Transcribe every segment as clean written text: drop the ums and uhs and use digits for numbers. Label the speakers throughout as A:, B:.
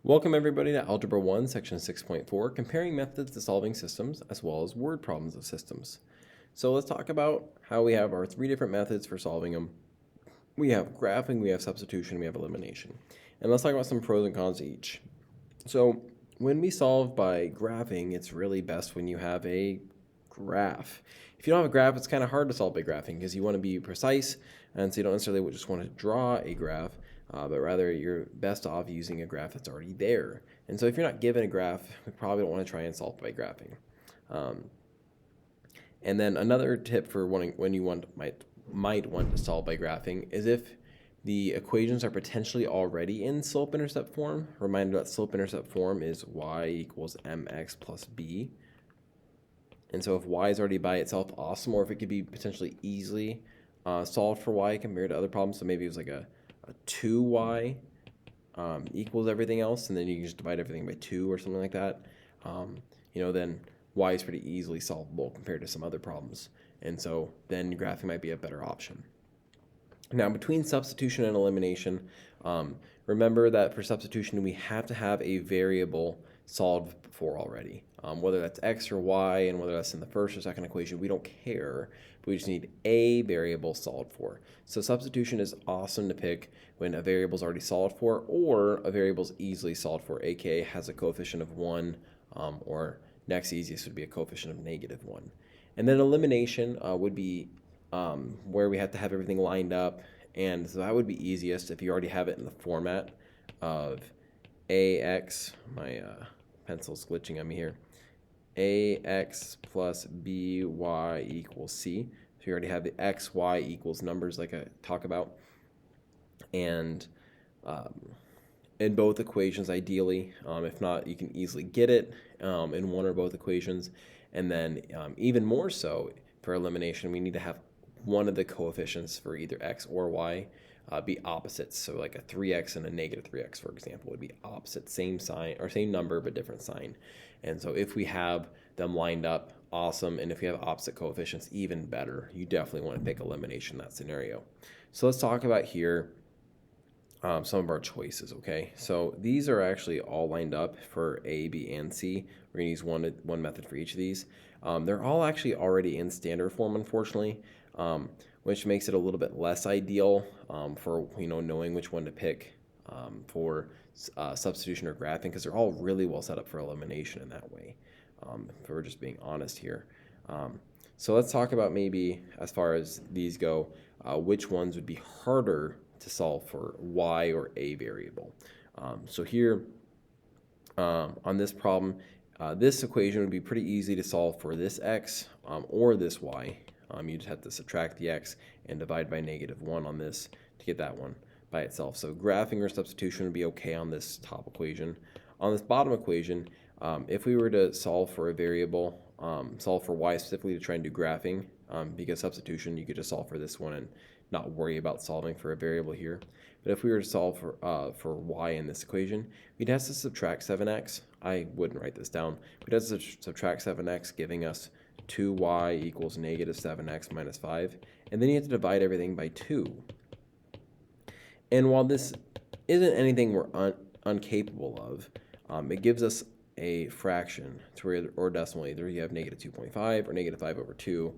A: Welcome everybody to Algebra 1, Section 6.4, Comparing Methods to Solving Systems as well as Word Problems of Systems. So let's talk about how we have our three different methods for solving them. We have graphing, we have substitution, we have elimination. And let's talk about some pros and cons to each. So when we solve by graphing, it's really best when you have a graph. If you don't have a graph, it's kind of hard to solve by graphing because you want to be precise, and so you don't necessarily just want to draw a graph, but rather you're best off using a graph that's already there. And so if you're not given a graph, we probably don't want to try and solve by graphing. And then another tip for when you might want to solve by graphing is if the equations are potentially already in slope-intercept form. Reminder that slope-intercept form is y equals mx plus b. And so if y is already by itself, awesome, or if it could be potentially easily solved for y compared to other problems. So maybe it was like a 2y equals everything else, and then you can just divide everything by 2 or something like that. Then y is pretty easily solvable compared to some other problems. And so then graphing might be a better option. Now, between substitution and elimination, remember that for substitution, we have to have a variable solved for already. Whether that's x or y, and whether that's in the first or second equation, we don't care. But we just need a variable solved for. So substitution is awesome to pick when a variable is already solved for, or a variable is easily solved for, aka has a coefficient of 1, or next easiest would be a coefficient of -1. And then elimination would be where we have to have everything lined up, and so that would be easiest if you already have it in the format of ax, my pencil's glitching on me here, ax plus by equals c. So you already have the x, y equals numbers like I talk about, and in both equations ideally. If not, you can easily get it in one or both equations. And then even more so for elimination, we need to have one of the coefficients for either x or y be opposites. So like a 3x and a -3x, for example, would be opposite, same sign or same number but different sign. And so if we have them lined up, awesome. And if we have opposite coefficients, even better. You definitely want to pick elimination in that scenario. So let's talk about here some of our choices, okay? So these are actually all lined up for A, B, and C. We're going to use one method for each of these. They're all actually already in standard form, unfortunately, which makes it a little bit less ideal for knowing which one to pick for substitution or graphing, because they're all really well set up for elimination in that way, if we're just being honest here. So let's talk about maybe, as far as these go, which ones would be harder to solve for y or a variable. So here on this problem, this equation would be pretty easy to solve for this x or this y. You just have to subtract the x and divide by -1 on this to get that one by itself. So graphing or substitution would be okay on this top equation. On this bottom equation, if we were to solve for a variable, solve for y specifically to try and do graphing, because substitution, you could just solve for this one and not worry about solving for a variable here. But if we were to solve for y in this equation, we'd have to subtract 7x. I wouldn't write this down. We'd have to subtract 7x, giving us 2y equals -7x minus 5. And then you have to divide everything by 2. And while this isn't anything we're incapable of, it gives us a fraction or decimal. Either you have -2.5 or -5/2.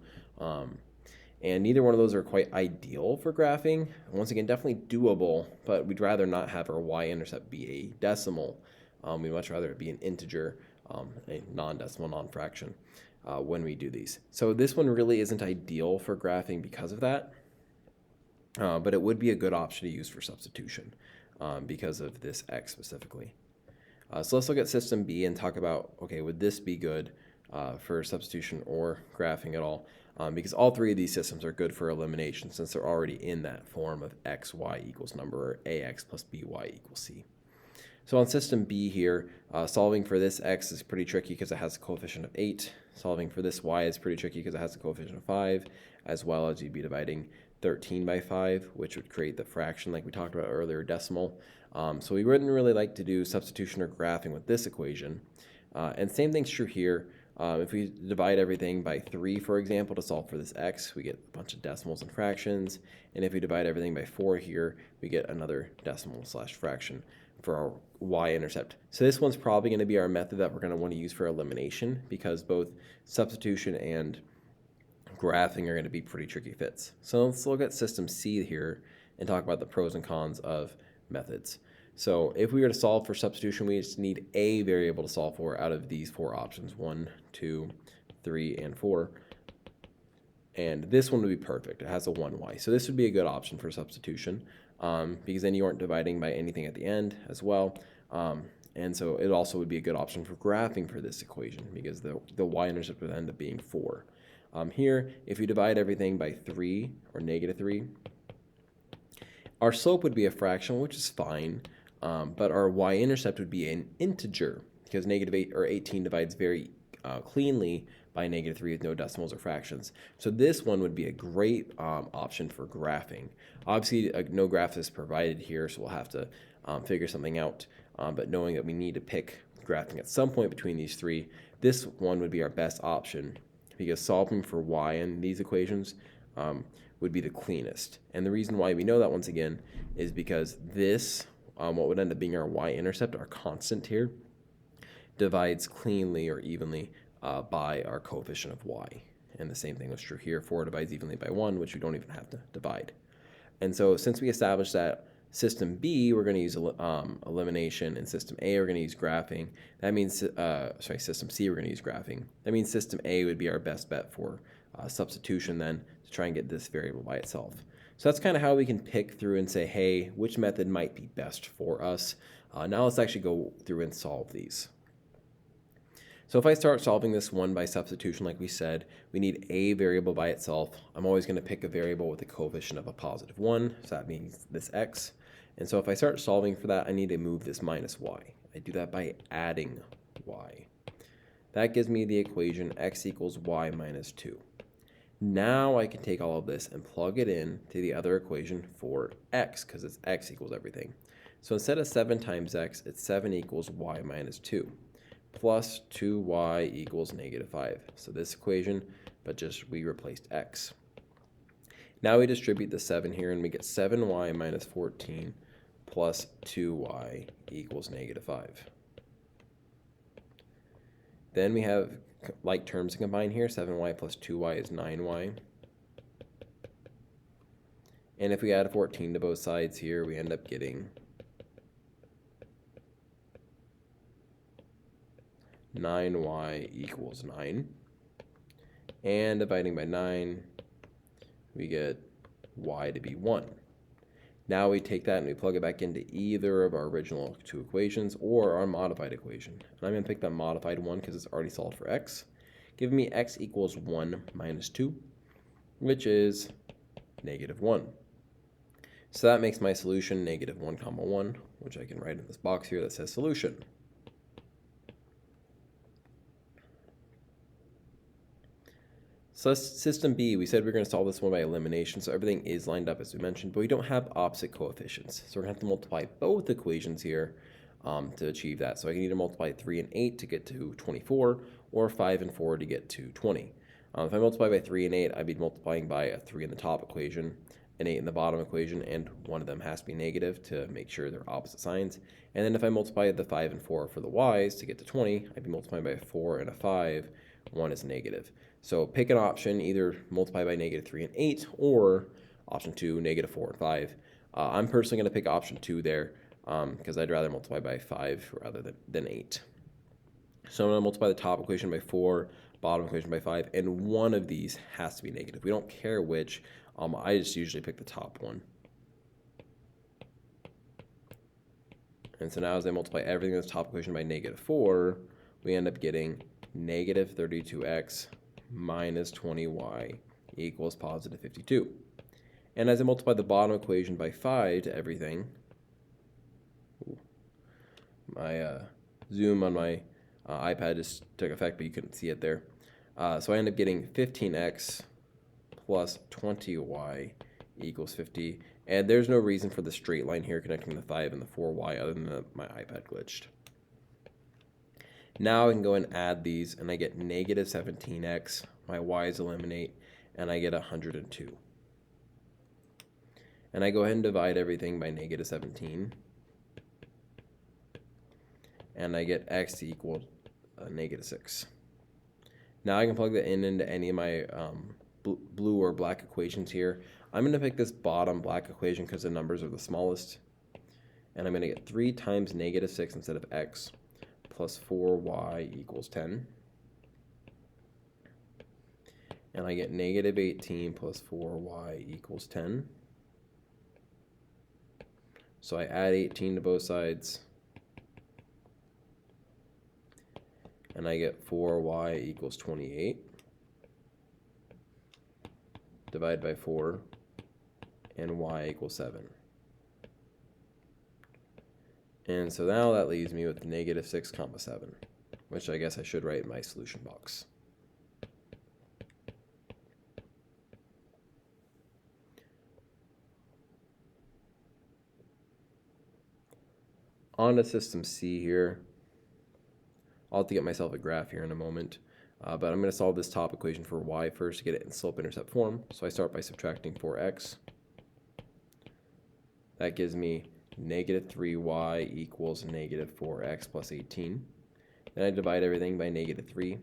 A: And neither one of those are quite ideal for graphing. Once again, definitely doable, but we'd rather not have our y-intercept be a decimal. We'd much rather it be an integer, a non-decimal, non-fraction, when we do these. So this one really isn't ideal for graphing because of that, but it would be a good option to use for substitution because of this x specifically. So let's look at system B and talk about, okay, would this be good for substitution or graphing at all? Because all three of these systems are good for elimination since they're already in that form of x, y equals number, or ax plus by equals c. So on system B here, solving for this x is pretty tricky because it has a coefficient of 8. Solving for this y is pretty tricky because it has a coefficient of 5, as well as you'd be dividing 13 by 5, which would create the fraction like we talked about earlier, decimal. So we wouldn't really like to do substitution or graphing with this equation. And same thing's true here. If we divide everything by 3, for example, to solve for this x, we get a bunch of decimals and fractions. And if we divide everything by 4 here, we get another decimal/fraction. for our y-intercept. So this one's probably going to be our method that we're going to want to use for elimination, because both substitution and graphing are going to be pretty tricky fits. So let's look at system C here and talk about the pros and cons of methods. So if we were to solve for substitution, we just need a variable to solve for out of these four options, 1, 2, 3, and 4. And this one would be perfect. It has a 1y. So this would be a good option for substitution, because then you aren't dividing by anything at the end as well. And so it also would be a good option for graphing for this equation, because the y-intercept would end up being 4. Here, if you divide everything by 3 or -3, our slope would be a fraction, which is fine, but our y-intercept would be an integer, because -8 or 18 divides very cleanly by -3 with no decimals or fractions. So this one would be a great option for graphing. Obviously, no graph is provided here, so we'll have to figure something out. But knowing that we need to pick graphing at some point between these three, this one would be our best option, because solving for y in these equations would be the cleanest. And the reason why we know that, once again, is because this, what would end up being our y-intercept, our constant here, divides cleanly or evenly by our coefficient of y. And the same thing was true here. 4 divides evenly by 1, which we don't even have to divide. And so since we established that system B, we're going to use elimination, and system A, we're going to use graphing. That means, system C, we're going to use graphing. That means system A would be our best bet for substitution then, to try and get this variable by itself. So that's kind of how we can pick through and say, hey, which method might be best for us. Now let's actually go through and solve these. So if I start solving this one by substitution, like we said, we need a variable by itself. I'm always going to pick a variable with a coefficient of a +1, so that means this x. And so if I start solving for that, I need to move this minus y. I do that by adding y. That gives me the equation x equals y minus 2. Now I can take all of this and plug it in to the other equation for x, because it's x equals everything. So instead of 7 times x, it's 7 equals y minus 2. Plus 2y equals -5. So this equation, but just we replaced x. Now we distribute the 7 here, and we get 7y minus 14 plus 2y equals -5. Then we have like terms to combine here. 7y plus 2y is 9y. And if we add 14 to both sides here, we end up getting 9y equals 9. And dividing by 9, we get y to be 1. Now we take that and we plug it back into either of our original two equations or our modified equation. And I'm going to pick that modified one because it's already solved for x, giving me x equals 1 minus 2, which is -1. So that makes my solution -1 comma 1, which I can write in this box here that says solution. So system B, we said we are going to solve this one by elimination, so everything is lined up as we mentioned, but we don't have opposite coefficients. So we're going to have to multiply both equations here to achieve that. So I can either multiply 3 and 8 to get to 24, or 5 and 4 to get to 20. If I multiply by 3 and 8, I'd be multiplying by a 3 in the top equation, an 8 in the bottom equation, and one of them has to be negative to make sure they're opposite signs. And then if I multiply the 5 and 4 for the y's to get to 20, I'd be multiplying by a 4 and a 5. One is negative. So pick an option, either multiply by -3 and 8, or option 2, -4 and 5. I'm personally going to pick option 2 there because I'd rather multiply by 5 rather than 8. So I'm going to multiply the top equation by 4, bottom equation by 5, and one of these has to be negative. We don't care which. I just usually pick the top one. And so now as I multiply everything in the top equation by -4, we end up getting -32x minus 20y equals +52. And as I multiply the bottom equation by 5 to everything, my zoom on my iPad just took effect, but you couldn't see it there. So I end up getting 15x plus 20y equals 50. And there's no reason for the straight line here connecting the 5 and the 4y other than my iPad glitched. Now I can go and add these, and I get -17x. My y's eliminate, and I get 102. And I go ahead and divide everything by -17. and I get x to equal -6. Now I can plug that in into any of my blue or black equations here. I'm going to pick this bottom black equation because the numbers are the smallest. And I'm going to get 3 times -6 instead of x plus 4y equals 10. And I get -18 plus 4y equals 10. So I add 18 to both sides. And I get 4y equals 28. Divide by 4. And y equals 7. And so now that leaves me with -6 comma 7, which I guess I should write in my solution box. On to system C here. I'll have to get myself a graph here in a moment. But I'm going to solve this top equation for y first to get it in slope-intercept form. So I start by subtracting 4x. That gives me -3y equals -4x plus 18. Then I divide everything by -3.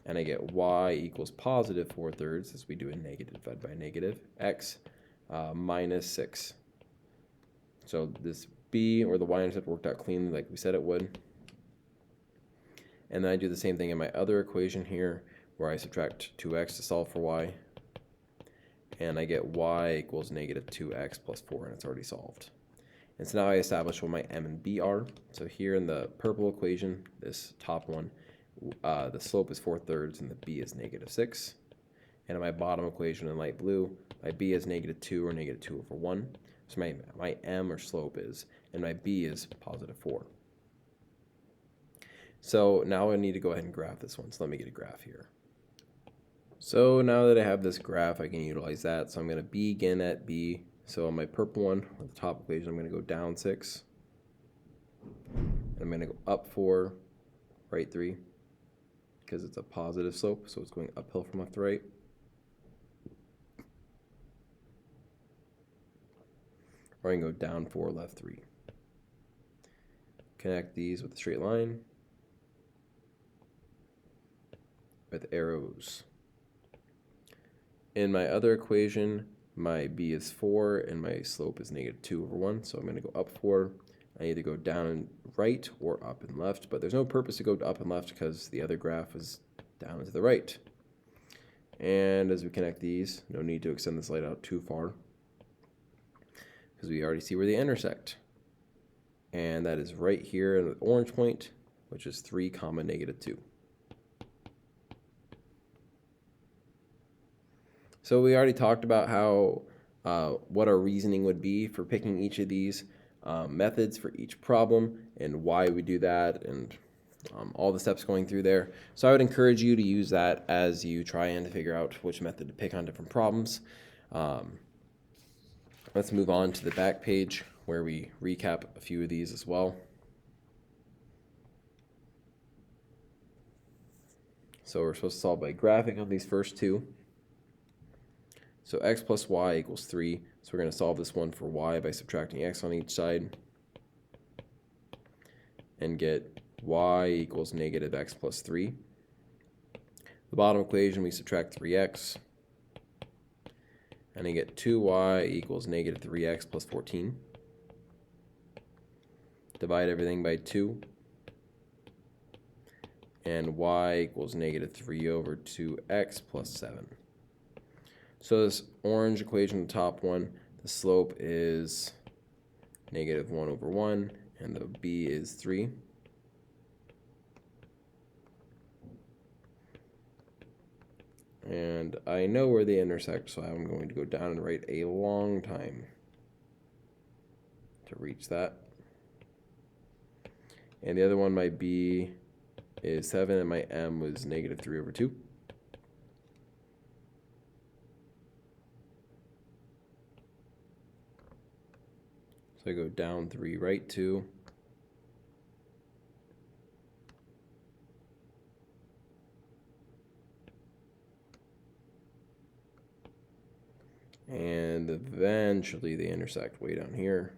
A: And I get y equals positive 4/3, as we do in negative divided by negative, x minus 6. So this b, or the y-intercept, worked out cleanly like we said it would. And then I do the same thing in my other equation here, where I subtract 2x to solve for y. And I get y equals -2x plus 4, and it's already solved. And so now I establish what my m and b are. So here in the purple equation, this top one, the slope is 4/3 and the b is -6. And in my bottom equation in light blue, my b is -2 or -2/1. So my m, or slope, is, and my b is positive 4. So now I need to go ahead and graph this one. So let me get a graph here. So now that I have this graph, I can utilize that. So I'm going to begin at b. So on my purple one, or the top equation, I'm going to go down 6. And I'm going to go up 4, right 3, because it's a positive slope, so it's going uphill from left to right. Or I can go down 4, left 3. Connect these with a straight line with arrows. In my other equation, my b is 4 and my slope is -2/1, so I'm going to go up 4. I either go down and right or up and left, but there's no purpose to go up and left because the other graph is down and to the right. And as we connect these, no need to extend this light out too far, because we already see where they intersect. And that is right here in the orange point, which is 3, -2. So we already talked about how what our reasoning would be for picking each of these methods for each problem and why we do that, and all the steps going through there. So I would encourage you to use that as you try and figure out which method to pick on different problems. Let's move on to the back page where we recap a few of these as well. So we're supposed to solve by graphing on these first two. So x plus y equals 3. So we're going to solve this one for y by subtracting x on each side and get y equals -x plus 3. The bottom equation, we subtract 3x, and I get 2y equals -3x plus 14. Divide everything by 2, and y equals -3/2x plus 7. So this orange equation, the top one, the slope is -1/1, and the b is 3. And I know where they intersect, so I'm going to go down and write a long time to reach that. And the other one, my b is 7, and my m was -3/2. So I go down 3, right 2. And eventually they intersect way down here.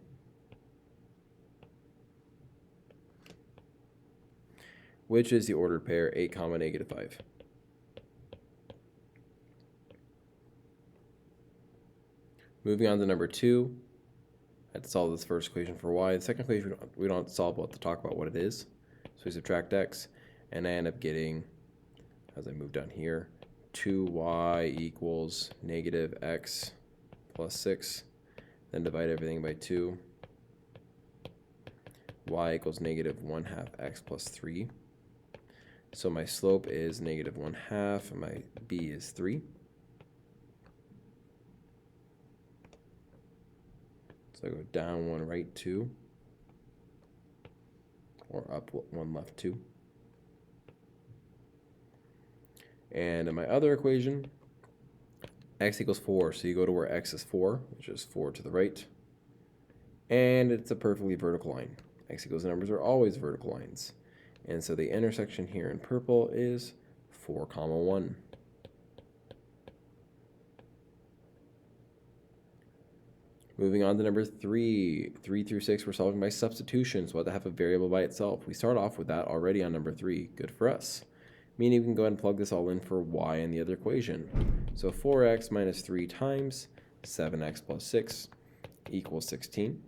A: which is the ordered pair 8 comma negative 5. Moving on to number 2, I had to solve this first equation for y. The second equation, we don't have to solve, we'll have to talk about what it is. So we subtract x, and I end up getting, as I move down here, 2y equals negative x plus 6. Then divide everything by 2. Y equals negative 1/2 x plus 3. So my slope is negative 1/2, and my b is 3. So I go down 1, right 2, or up 1, left 2. And in my other equation, x equals 4, so you go to where x is 4, which is 4 to the right, and it's a perfectly vertical line. X equals numbers are always vertical lines, and so the intersection here in purple is 4, 1. Moving on to number 3. 3 through 6, we're solving by substitution, so we'll have to have a variable by itself. We start off with that already on number 3. Good for us. Meaning we can go ahead and plug this all in for y in the other equation. So 4x minus 3 times 7x plus 6 equals 16.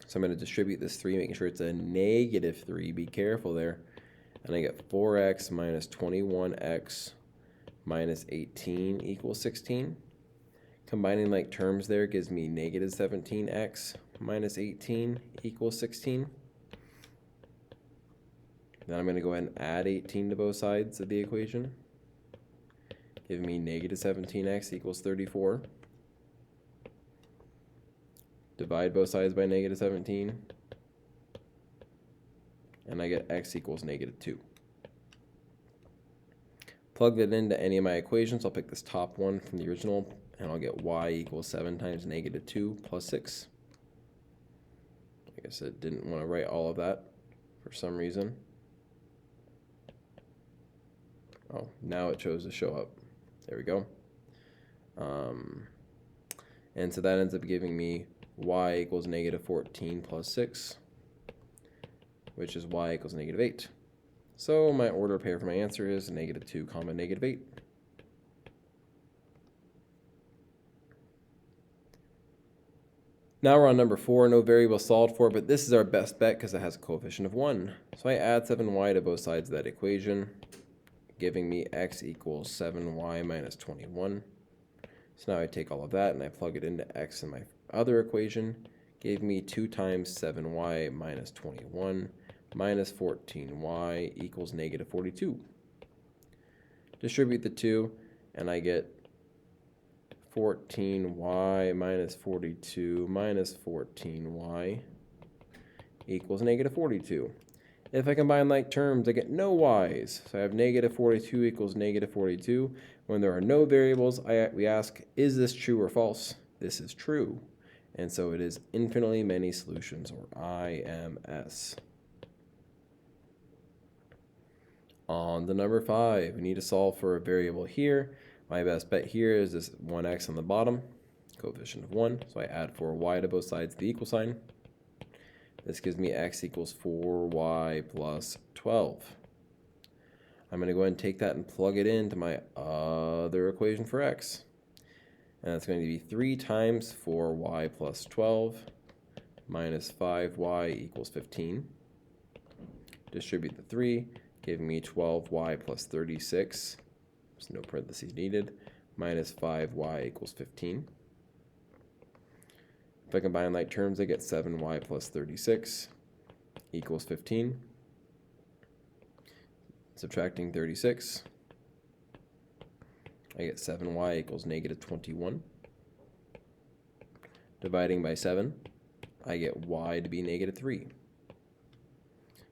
A: So I'm going to distribute this 3, making sure it's a negative 3. Be careful there. And I get 4x minus 21x minus 18 equals 16. Combining like terms there gives me negative 17x minus 18 equals 16. Then I'm going to go ahead and add 18 to both sides of the equation, giving me negative 17x equals 34. Divide both sides by negative 17, and I get x equals negative 2. Plug that into any of my equations. I'll pick this top one from the original, and I'll get y equals 7 times negative 2 plus 6. I guess I didn't want to write all of that for some reason. Oh, now it chose to show up. There we go. And so that ends up giving me y equals negative 14 plus 6, which is y equals negative 8. So my order pair for my answer is negative 2 comma negative 8. Now we're on number 4, no variable solved for, but this is our best bet because it has a coefficient of 1. So I add 7y to both sides of that equation, giving me x equals 7y minus 21. So now I take all of that and I plug it into x in my other equation, gave me 2 times 7y minus 21 minus 14y equals negative 42. Distribute the 2, and I get 14y minus 42 minus 14y equals negative 42. If I combine like terms, I get no y's. So I have negative 42 equals negative 42. When there are no variables, we ask, is this true or false? This is true. And so it is infinitely many solutions, or IMS. On to number 5, we need to solve for a variable here. My best bet here is this 1x on the bottom, coefficient of 1. So I add 4y to both sides of the equal sign. This gives me x equals 4y plus 12. I'm going to go ahead and take that and plug it into my other equation for x. And that's going to be 3 times 4y plus 12 minus 5y equals 15. Distribute the 3, giving me 12y plus 36. There's no parentheses needed. Minus 5y equals 15. If I combine like terms, I get 7y plus 36 equals 15. Subtracting 36, I get 7y equals negative 21. Dividing by 7, I get y to be negative 3.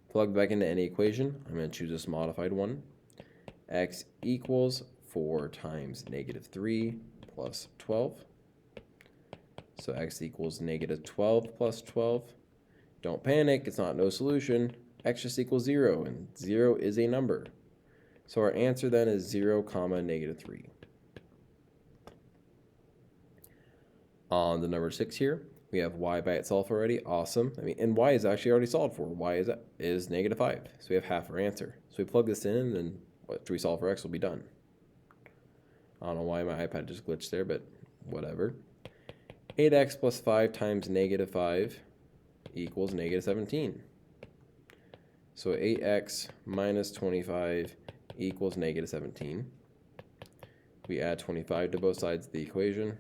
A: Plug back into any equation. I'm going to choose this modified one. X equals 4 times negative 3 plus 12. So x equals negative 12 plus 12. Don't panic, it's not no solution. X just equals 0, and 0 is a number. So our answer then is 0 comma negative 3. On to number 6 here. We have y by itself already. Awesome. I mean, and y is actually already solved for. Y is negative 5. So we have half our answer. So we plug this in, and then what we solve for x will be done. I don't know why my iPad just glitched there, but whatever. 8x plus 5 times negative 5 equals negative 17. So 8x minus 25 equals negative 17. We add 25 to both sides of the equation.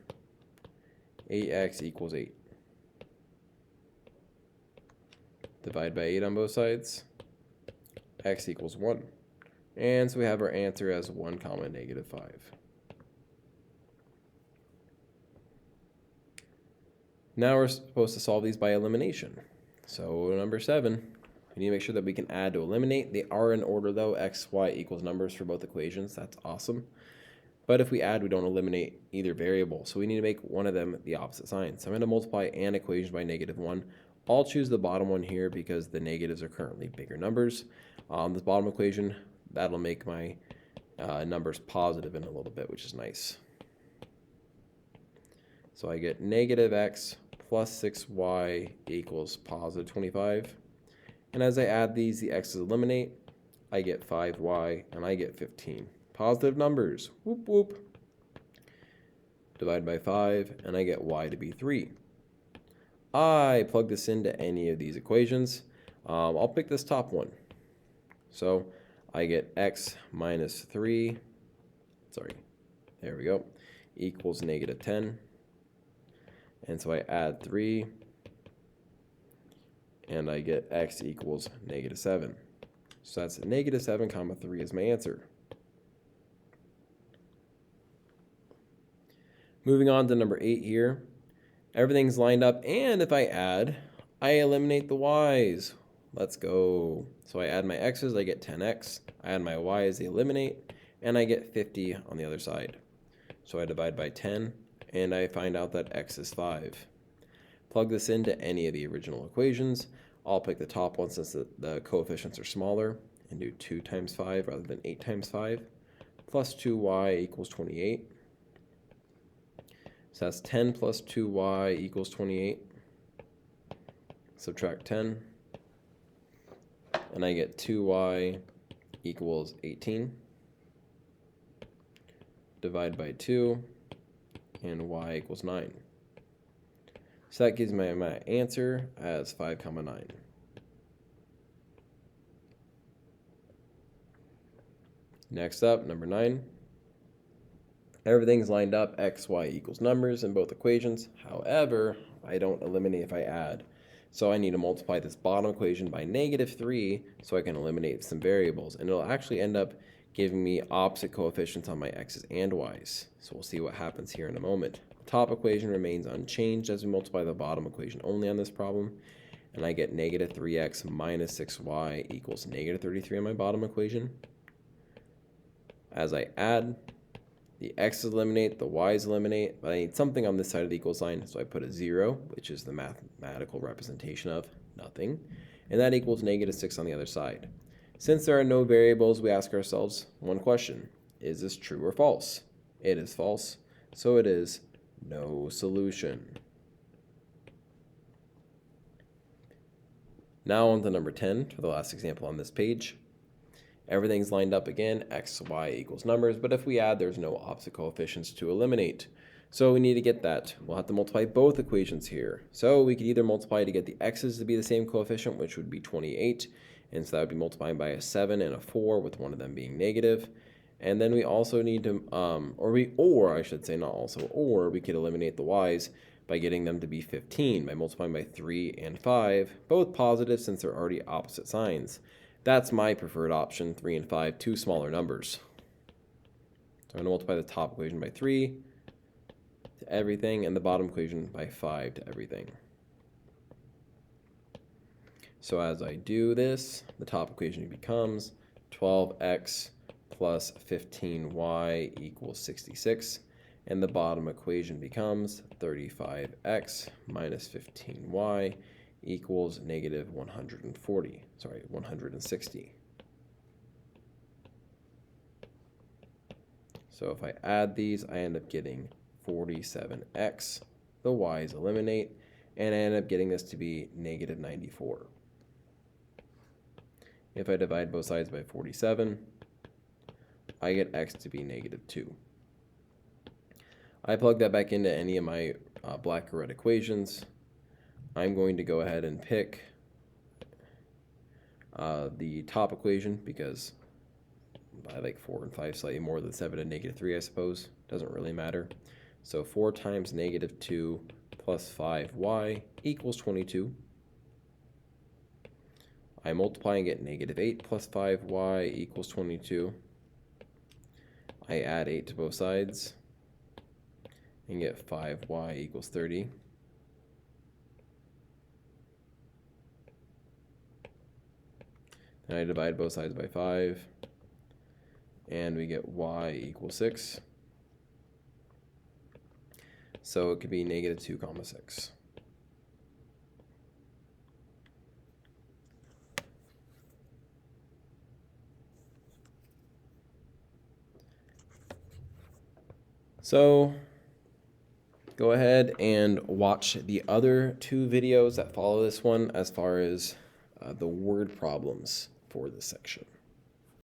A: 8x equals 8. Divide by 8 on both sides. X equals 1. And so we have our answer as 1 comma negative 5. Now we're supposed to solve these by elimination. So number 7, we need to make sure that we can add to eliminate. They are in order though, x, y equals numbers for both equations. That's awesome. But if we add, we don't eliminate either variable. So we need to make one of them the opposite sign. So I'm going to multiply an equation by negative 1. I'll choose the bottom one here because the negatives are currently bigger numbers. This bottom equation, that'll make my numbers positive in a little bit, which is nice. So I get negative x plus 6y equals positive 25. And as I add these, the x's eliminate. I get 5y and I get 15. Positive numbers. Whoop, whoop. Divide by 5 and I get y to be 3. I plug this into any of these equations. I'll pick this top one. So I get x minus 3, there we go, equals negative 10. And so I add 3, and I get x equals negative 7. So that's negative 7 comma 3 is my answer. Moving on to number 8 here. Everything's lined up, and if I add, I eliminate the y's. Let's go. So I add my x's, I get 10x. I add my y's, they eliminate, and I get 50 on the other side. So I divide by 10, and I find out that x is 5. Plug this into any of the original equations. I'll pick the top one since the coefficients are smaller, and do 2 times 5 rather than 8 times 5. Plus 2y equals 28. So that's 10 plus 2y equals 28. Subtract 10. And I get 2y equals 18. Divide by 2. And y equals 9. So that gives me my answer as 5 comma 9. Next up, number 9. Everything's lined up, x, y equals numbers in both equations. However, I don't eliminate if I add. So I need to multiply this bottom equation by negative 3 so I can eliminate some variables. And it'll actually end up giving me opposite coefficients on my x's and y's. So we'll see what happens here in a moment. The top equation remains unchanged as we multiply the bottom equation only on this problem. And I get negative 3x minus 6y equals negative 33 on my bottom equation. As I add, the x's eliminate, the y's eliminate, but I need something on this side of the equal sign, so I put a 0, which is the mathematical representation of nothing, and that equals negative 6 on the other side. Since there are no variables, we ask ourselves one question: is this true or false? It is false, so it is no solution. Now on to number 10 for the last example on this page. Everything's lined up again, x, y equals numbers, but if we add, there's no opposite coefficients to eliminate. So we need to get that. We'll have to multiply both equations here. So we could either multiply to get the x's to be the same coefficient, which would be 28, and so that would be multiplying by a 7 and a 4, with one of them being negative. And then we also need to, we could eliminate the y's by getting them to be 15 by multiplying by 3 and 5, both positive since they're already opposite signs. That's my preferred option, 3 and 5, two smaller numbers. So I'm going to multiply the top equation by 3 to everything, and the bottom equation by 5 to everything. So as I do this, the top equation becomes 12x plus 15y equals 66, and the bottom equation becomes 35x minus 15y equals negative 160. So if I add these, I end up getting 47x. The y's eliminate, and I end up getting this to be negative 94. If I divide both sides by 47, I get x to be negative 2. I plug that back into any of my black or red equations. I'm going to go ahead and pick the top equation because I like 4 and 5 slightly more than 7 and negative 3, I suppose. Doesn't really matter. So 4 times negative 2 plus 5y equals 22. I multiply and get negative 8 plus 5y equals 22. I add 8 to both sides and get 5y equals 30. Then I divide both sides by 5, and we get y equals 6. So it could be negative 2 comma 6. So go ahead and watch the other 2 videos that follow this one as far as the word problems for this section.